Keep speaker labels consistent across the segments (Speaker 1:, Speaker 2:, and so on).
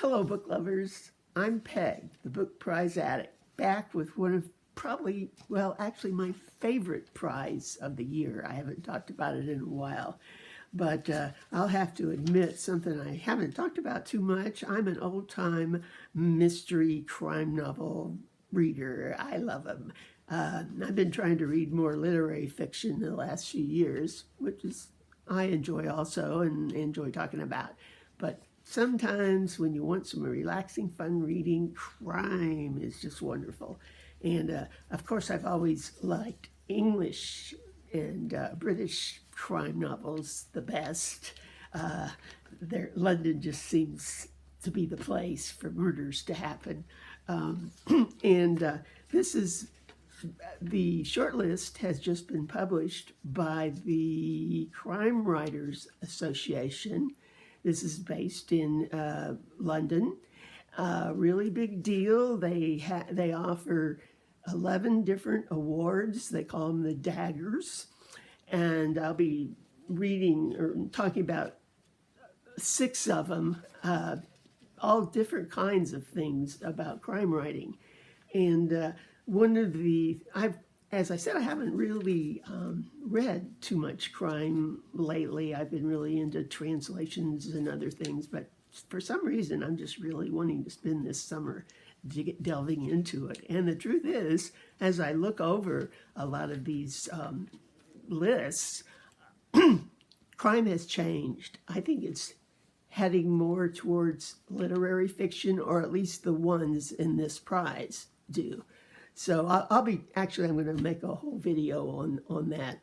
Speaker 1: Hello, book lovers. I'm Peg, the book prize addict, back with one of probably, well, actually my favorite prize of the year. I haven't talked about it in a while, but I'll have to admit something I haven't talked about too much. I'm an old-time mystery crime novel reader. I love them. I've been trying to read more literary fiction the last few years, which is I enjoy also and enjoy talking about. But sometimes when you want some relaxing, fun reading, crime is just wonderful. And of course, I've always liked English and British crime novels the best. London just seems to be the place for murders to happen. This is the shortlist has just been published by the Crime Writers Association. This is based in London. Really big deal. They offer 11 different awards. They call them the Daggers. And I'll be reading or talking about 6 of them, all different kinds of things about crime writing. And as I said, I haven't really read too much crime lately. I've been really into translations and other things, but for some reason, I'm just really wanting to spend this summer delving into it. And the truth is, as I look over a lot of these lists, crime has changed. I think it's heading more towards literary fiction, or at least the ones in this prize do. So I'm going to make a whole video on that,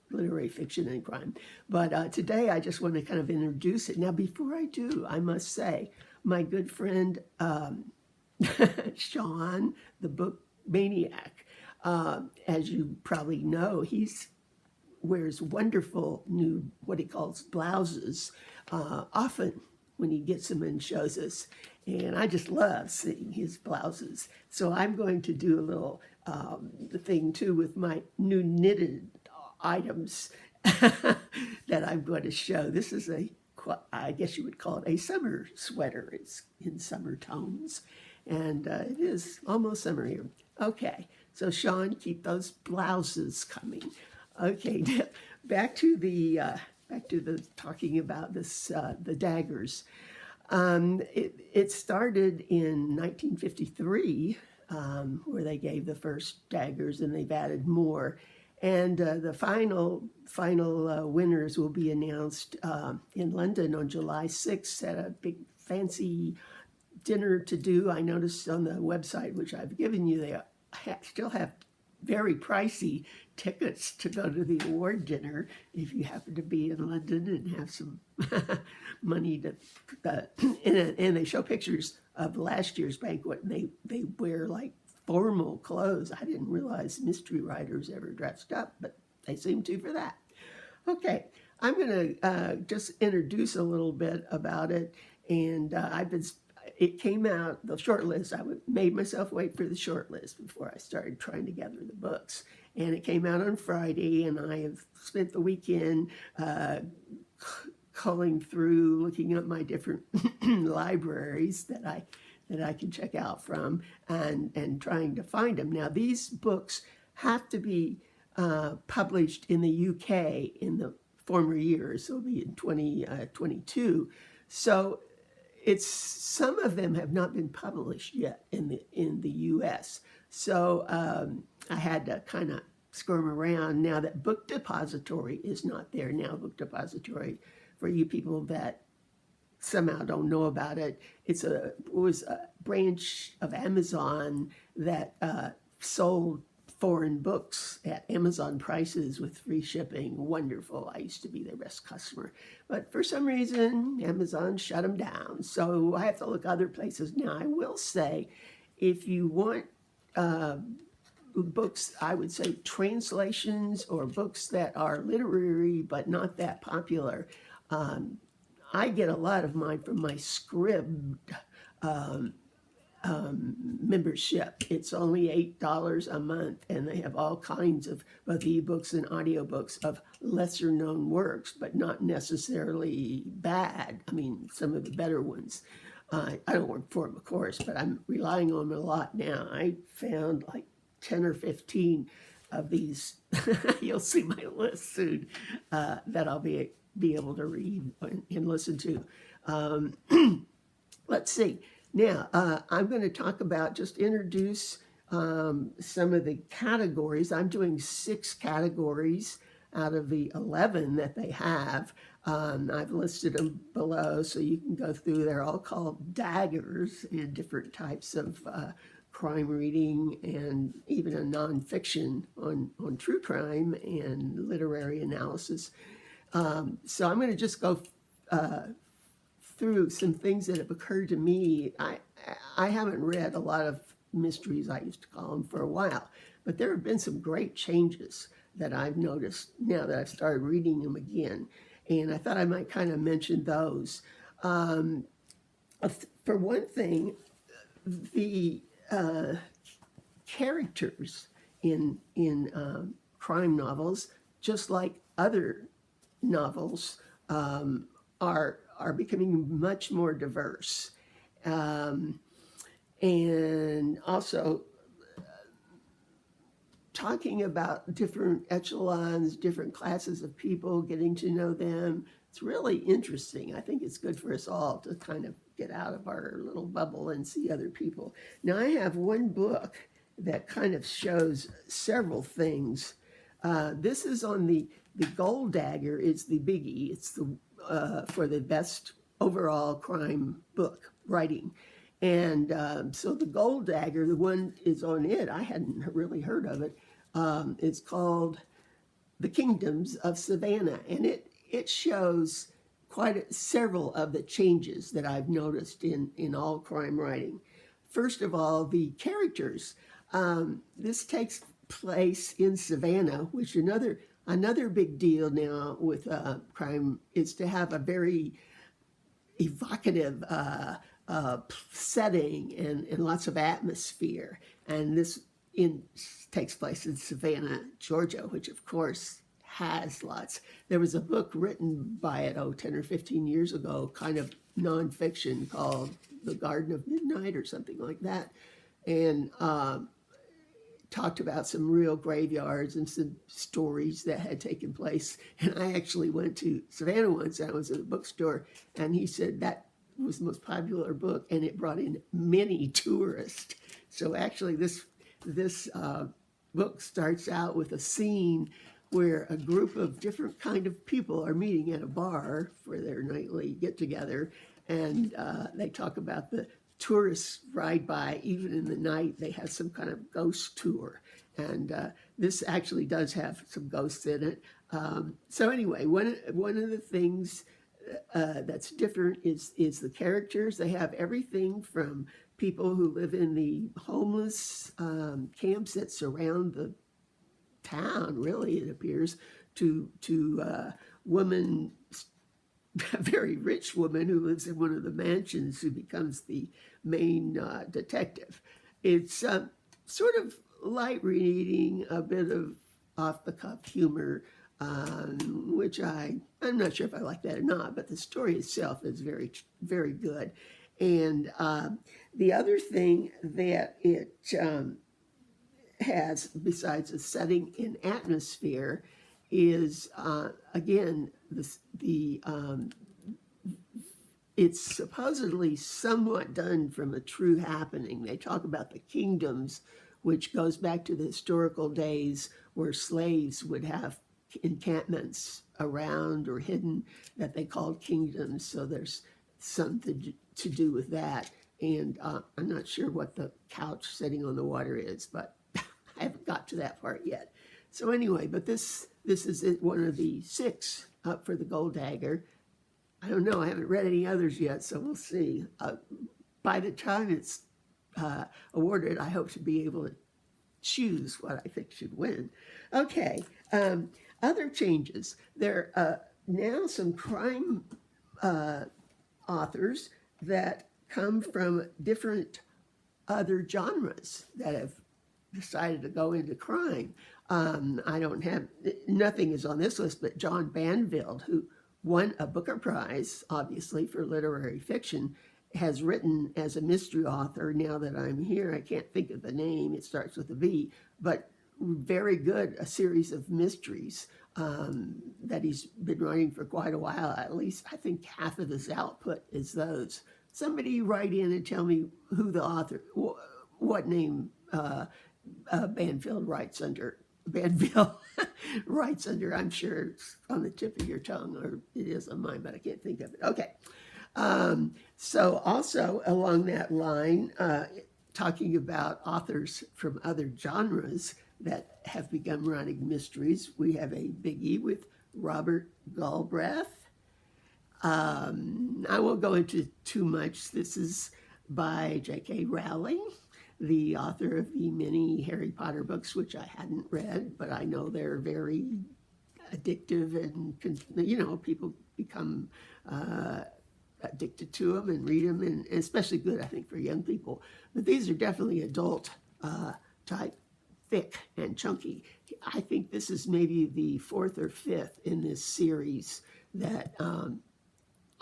Speaker 1: literary fiction and crime. But today I just want to kind of introduce it. Now, before I do, I must say, my good friend Sean, the book maniac, as you probably know, wears wonderful new, what he calls blouses, often when he gets them and shows us. And I just love seeing his blouses. So I'm going to do a little thing too with my new knitted items that I'm going to show. This is I guess you would call it a summer sweater. It's in summer tones. And it is almost summer here. Okay, so Sean, keep those blouses coming. Okay, back to the talking about this, the Daggers. It started in 1953, where they gave the first Daggers, and they've added more. And the final winners will be announced in London on July 6th at a big fancy dinner to do. I noticed on the website, which I've given you, they still have very pricey tickets to go to the award dinner if you happen to be in London and have some money to, and they show pictures of last year's banquet, and they wear like formal clothes. I didn't realize mystery writers ever dressed up, but they seem to for that. Okay, I'm gonna just introduce a little bit about it, and it came out, the short list, made myself wait for the short list before I started trying to gather the books. And it came out on Friday, and I have spent the weekend culling through, looking up my different libraries that I can check out from, and trying to find them. Now, these books have to be published in the UK in the former years, so it'll be in 2022. So some of them have not been published yet in the U.S. So I had to kind of squirm around. Now that Book Depository is not there now, Book Depository, for you people that somehow don't know about it, it was a branch of Amazon that sold foreign books at Amazon prices with free shipping. Wonderful. I used to be their best customer. But for some reason, Amazon shut them down. So I have to look other places. Now, I will say, if you want books, I would say translations or books that are literary but not that popular, I get a lot of mine from my Scribd membership. It's only $8 a month, and they have all kinds of both ebooks and audiobooks of lesser known works, but not necessarily bad. I mean, some of the better ones. I don't work for them, of course, but I'm relying on them a lot now. I found like 10 or 15 of these. You'll see my list soon, that I'll be able to read and listen to. Let's see. Now, I'm going to talk about, just introduce some of the categories. I'm doing 6 categories out of the 11 that they have. I've listed them below so you can go through. They're all called daggers in different types of crime reading, and even a nonfiction on true crime and literary analysis. So I'm going to just go through some things that have occurred to me. I haven't read a lot of mysteries, I used to call them, for a while, but there have been some great changes that I've noticed now that I've started reading them again. And I thought I might kind of mention those. For one thing, the characters in crime novels, just like other novels, are becoming much more diverse. And also talking about different echelons, different classes of people, getting to know them. It's really interesting. I think it's good for us all to kind of get out of our little bubble and see other people. Now, I have one book that kind of shows several things. This is on the Gold Dagger. It's the biggie. It's the for the best overall crime book writing. And so the Gold Dagger, the one is on it, I hadn't really heard of it. It's called The Kingdoms of Savannah, and it shows several of the changes that I've noticed in all crime writing. First of all, the characters. This takes place in Savannah, which another big deal now with crime is to have a very evocative setting and lots of atmosphere. And this takes place in Savannah, Georgia, which of course has lots. There was a book written by it, 10 or 15 years ago, kind of nonfiction, called The Garden of Midnight or something like that. And talked about some real graveyards and some stories that had taken place. And I actually went to Savannah once, and I was at a bookstore, and he said that was the most popular book, and it brought in many tourists. So actually this book starts out with a scene where a group of different kind of people are meeting at a bar for their nightly get-together, and they talk about the tourists ride by. Even in the night, they have some kind of ghost tour, and this actually does have some ghosts in it. So anyway, one of the things that's different is the characters. They have everything from people who live in the homeless camps that surround the town, really, it appears, to woman, a very rich woman who lives in one of the mansions, who becomes the main detective. It's sort of light reading, a bit of off-the-cuff humor, which I'm not sure if I like that or not, but the story itself is very, very good. And the other thing that it has, besides a setting and atmosphere, is again it's supposedly somewhat done from a true happening. They talk about the kingdoms, which goes back to the historical days where slaves would have encampments around or hidden that they called kingdoms. So there's something to do with that. And I'm not sure what the couch sitting on the water is, but I haven't got to that part yet. So anyway, but this is one of the 6 up for the Gold Dagger. I don't know, I haven't read any others yet, so we'll see. By the time it's awarded, I hope to be able to choose what I think should win. Okay, other changes. There are now some crime authors that come from different other genres that have decided to go into crime. I don't have, nothing is on this list, but John Banfield, who won a Booker Prize, obviously, for literary fiction, has written as a mystery author. Now that I'm here, I can't think of the name. It starts with a V, but very good, a series of mysteries that he's been writing for quite a while. At least I think half of his output is those. Somebody write in and tell me who the author, what name Banfield writes under. Banfield writes under. I'm sure it's on the tip of your tongue, or it is on mine, but I can't think of it. Okay. So also along that line, talking about authors from other genres that have begun writing mysteries, we have a biggie with Robert Galbraith. I won't go into too much. This is by J.K. Rowling, the author of the many Harry Potter books, which I hadn't read, but I know they're very addictive, and people become addicted to them and read them, and especially good, I think, for young people. But these are definitely adult type, thick and chunky. I think this is maybe the fourth or fifth in this series that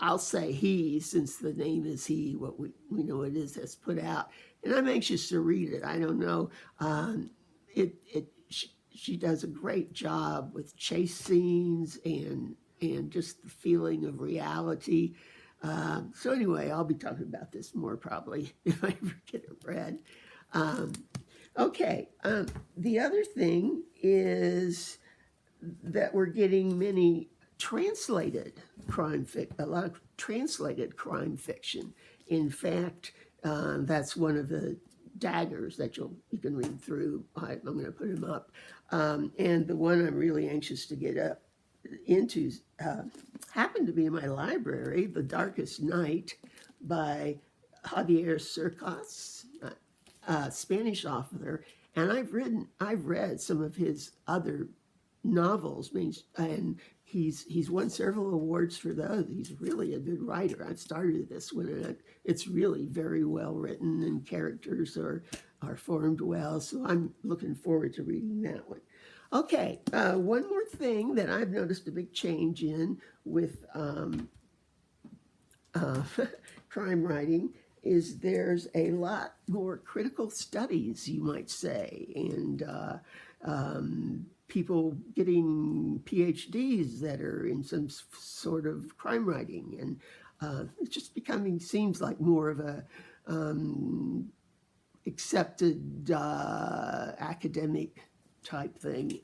Speaker 1: I'll say he, since the name is he, what we know it is, has put out. And I'm anxious to read it. I don't know. She does a great job with chase scenes and just the feeling of reality. So anyway, I'll be talking about this more probably if I ever get it read. Okay, the other thing is that we're getting many translated a lot of translated crime fiction. In fact, that's one of the daggers that you can read through. I'm going to put them up. And the one I'm really anxious to get up into happened to be in my library, The Darkest Night by Javier Cercas, Spanish author, and I've read some of his other novels, and he's won several awards for those. He's really a good writer. I've started this one, and it's really very well written, and characters are formed well, so I'm looking forward to reading that one. Okay, one more thing that I've noticed a big change in with crime writing is there's a lot more critical studies, you might say, and people getting PhDs that are in some sort of crime writing, and it's just seems like more of a accepted academic type thing.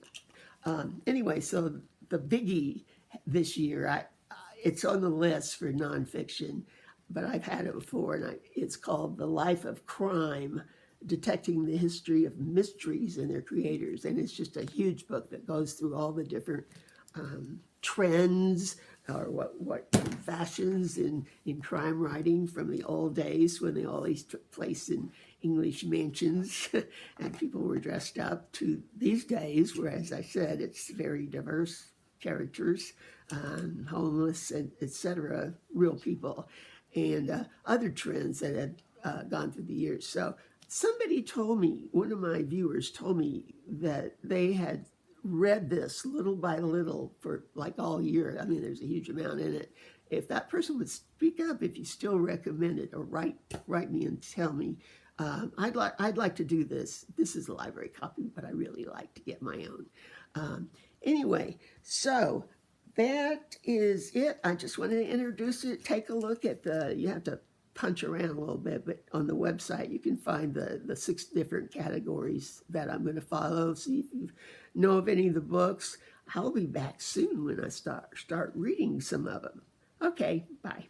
Speaker 1: Anyway, so the biggie this year, it's on the list for nonfiction, but I've had it before, and it's called The Life of Crime, Detecting the History of Mysteries and Their Creators. And it's just a huge book that goes through all the different trends or what fashions in crime writing from the old days when they always took place in English mansions and people were dressed up, to these days where, as I said, it's very diverse characters, homeless, and etc., real people, and other trends that have gone through the years. So somebody told me, one of my viewers told me that they had read this little by little for like all year. I mean, there's a huge amount in it. If that person would speak up, if you still recommend it, or write me and tell me. I'd like to do this. This is a library copy, but I really like to get my own. Anyway, so that is it. I just wanted to introduce it. Take a look at you have to punch around a little bit, but on the website you can find the 6 different categories that I'm going to follow. See if you know of any of the books. I'll be back soon when I start reading some of them. Okay, bye.